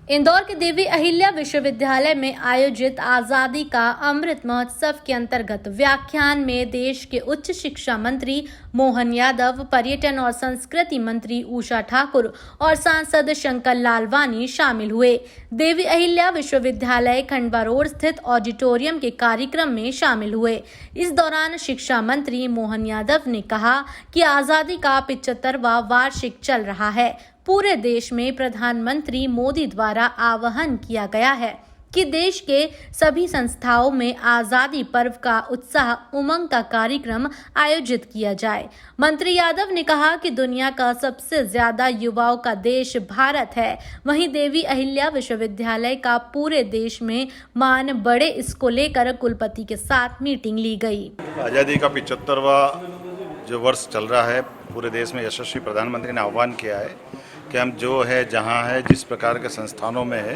इंदौर के देवी अहिल्या विश्वविद्यालय में आयोजित आजादी का अमृत महोत्सव के अंतर्गत व्याख्यान में देश के उच्च शिक्षा मंत्री मोहन यादव, पर्यटन और संस्कृति मंत्री उषा ठाकुर और सांसद शंकर लालवानी शामिल हुए। देवी अहिल्या विश्वविद्यालय खंडवा रोड स्थित ऑडिटोरियम के कार्यक्रम में शामिल हुए। इस दौरान शिक्षा मंत्री मोहन यादव ने कहा कि आजादी का 75वां वार्षिक चल रहा है। पूरे देश में प्रधानमंत्री मोदी द्वारा आह्वान किया गया है कि देश के सभी संस्थाओं में आजादी पर्व का उत्साह उमंग का कार्यक्रम आयोजित किया जाए। मंत्री यादव ने कहा कि दुनिया का सबसे ज्यादा युवाओं का देश भारत है, वहीं देवी अहिल्या विश्वविद्यालय का पूरे देश में मान बढ़े, इसको लेकर कुलपति के साथ मीटिंग ली गई। आजादी का 75वां जो वर्ष चल रहा है, पूरे देश में यशस्वी प्रधानमंत्री ने आह्वान किया है कि हम जो है, जहाँ है, जिस प्रकार के संस्थानों में है,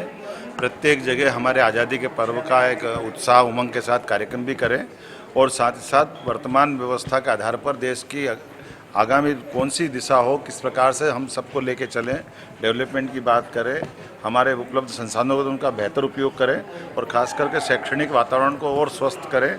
प्रत्येक जगह हमारे आज़ादी के पर्व का एक उत्साह उमंग के साथ कार्यक्रम भी करें और साथ ही साथ वर्तमान व्यवस्था के आधार पर देश की आगामी कौन सी दिशा हो, किस प्रकार से हम सबको लेके चलें, डेवलपमेंट की बात करें, हमारे उपलब्ध संसाधनों का उनका बेहतर उपयोग करें और ख़ास करके शैक्षणिक वातावरण को और स्वस्थ करें।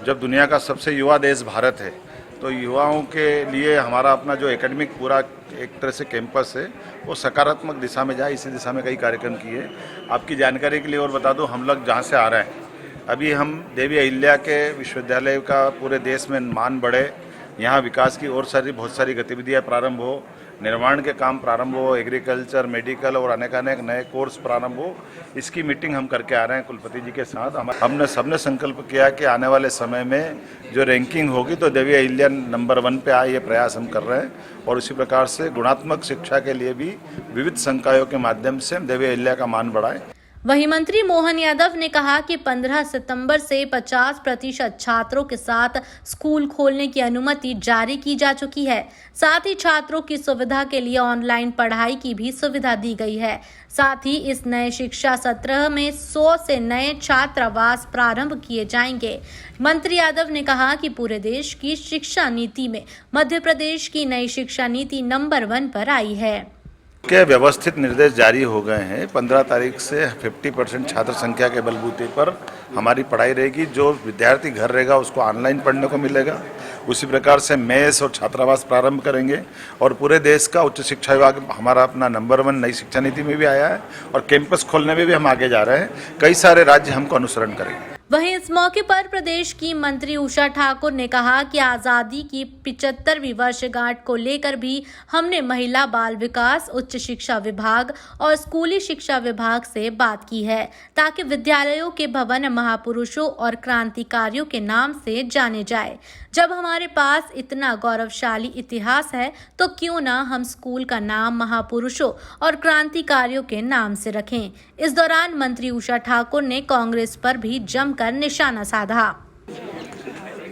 जब दुनिया का सबसे युवा देश भारत है, तो युवाओं के लिए हमारा अपना जो एकेडमिक पूरा एक तरह से कैंपस है, वो सकारात्मक दिशा में जाए, इसी दिशा में कई कार्यक्रम किए। आपकी जानकारी के लिए और बता दूं, हम लोग जहाँ से आ रहे हैं, अभी हम देवी अहिल्या के विश्वविद्यालय का पूरे देश में मान बढ़े, यहाँ विकास की और बहुत सारी गतिविधियाँ प्रारंभ हो, निर्माण के काम प्रारंभ हो, एग्रीकल्चर, मेडिकल और अनेक नए कोर्स प्रारंभ हो, इसकी मीटिंग हम करके आ रहे हैं कुलपति जी के साथ। हमने सबने संकल्प किया कि आने वाले समय में जो रैंकिंग होगी तो देवी अहिल्या नंबर 1 पे आए, ये प्रयास हम कर रहे हैं और इसी प्रकार से गुणात्मक शिक्षा के लिए भी विविध संकायों के माध्यम से हम देवी अहिल्या का मान बढ़ाएं। वहीं मंत्री मोहन यादव ने कहा कि 15 सितंबर से 50% छात्रों के साथ स्कूल खोलने की अनुमति जारी की जा चुकी है। साथ ही छात्रों की सुविधा के लिए ऑनलाइन पढ़ाई की भी सुविधा दी गई है। साथ ही इस नए शिक्षा सत्र में 100 से नए छात्रावास प्रारंभ किए जाएंगे। मंत्री यादव ने कहा कि पूरे देश की शिक्षा नीति में मध्य प्रदेश की नई शिक्षा नीति नंबर 1 पर आई है। के व्यवस्थित निर्देश जारी हो गए हैं। 15 तारीख से 50% छात्र संख्या के बलबूते पर हमारी पढ़ाई रहेगी। जो विद्यार्थी घर रहेगा उसको ऑनलाइन पढ़ने को मिलेगा। उसी प्रकार से मेस और छात्रावास प्रारंभ करेंगे और पूरे देश का उच्च शिक्षा विभाग हमारा अपना नंबर 1 नई शिक्षा नीति में भी आया है और कैंपस खोलने में भी हम आगे जा रहे हैं। कई सारे राज्य हमको अनुसरण करेंगे। वहीं इस मौके पर प्रदेश की मंत्री उषा ठाकुर ने कहा कि आजादी की 75वीं वर्षगांठ को लेकर भी हमने महिला बाल विकास, उच्च शिक्षा विभाग और स्कूली शिक्षा विभाग से बात की है, ताकि विद्यालयों के भवन महापुरुषों और क्रांतिकारियों के नाम से जाने जाए। जब हमारे पास इतना गौरवशाली इतिहास है, तो क्यों ना हम स्कूल का नाम महापुरुषों और क्रांतिकारियों के नाम से रखें। इस दौरान मंत्री उषा ठाकुर ने कांग्रेस पर भी जमकर निशाना साधा।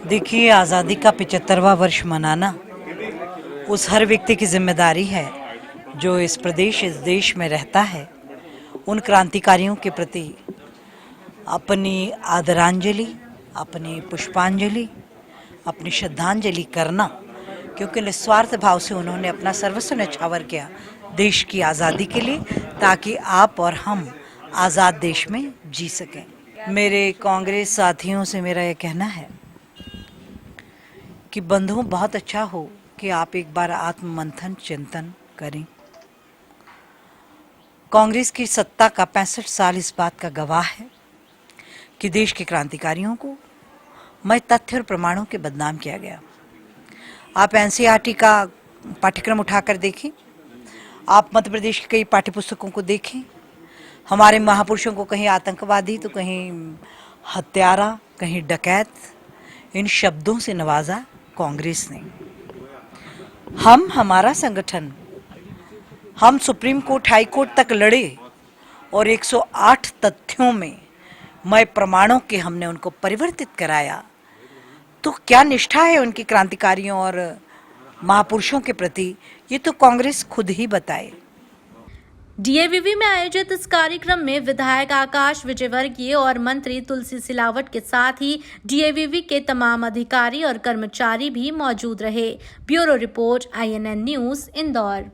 देखिए, आज़ादी का 75वां वर्ष मनाना उस हर व्यक्ति की जिम्मेदारी है जो इस देश में रहता है। उन क्रांतिकारियों के प्रति अपनी आदरांजलि, अपनी पुष्पांजलि, अपनी श्रद्धांजलि करना, क्योंकि निस्वार्थ भाव से उन्होंने अपना सर्वस्व न्यौछावर किया देश की आज़ादी के लिए, ताकि आप और हम आज़ाद देश में जी सकें। मेरे कांग्रेस साथियों से मेरा यह कहना है कि बंधुओं, बहुत अच्छा हो कि आप एक बार आत्ममंथन चिंतन करें। कांग्रेस की सत्ता का 65 साल इस बात का गवाह है कि देश के क्रांतिकारियों को मैं तथ्य और प्रमाणों के बदनाम किया गया। आप एनसीईआरटी का पाठ्यक्रम उठाकर देखें, आप मध्य प्रदेश की कई पाठ्यपुस्तकों को देखें। हमारे महापुरुषों को कहीं आतंकवादी तो कहीं हत्यारा, कहीं डकैत, इन शब्दों से नवाजा कांग्रेस ने। हमारा संगठन, हम सुप्रीम कोर्ट, हाई कोर्ट तक लड़े और 108 तथ्यों में मैं प्रमाणों के हमने उनको परिवर्तित कराया। तो क्या निष्ठा है उनकी क्रांतिकारियों और महापुरुषों के प्रति, ये तो कांग्रेस खुद ही बताए। डीएवीवी में आयोजित इस कार्यक्रम में विधायक आकाश विजयवर्गीय और मंत्री तुलसी सिलावट के साथ ही डीएवीवी के तमाम अधिकारी और कर्मचारी भी मौजूद रहे। Bureau report, INN news, Indore.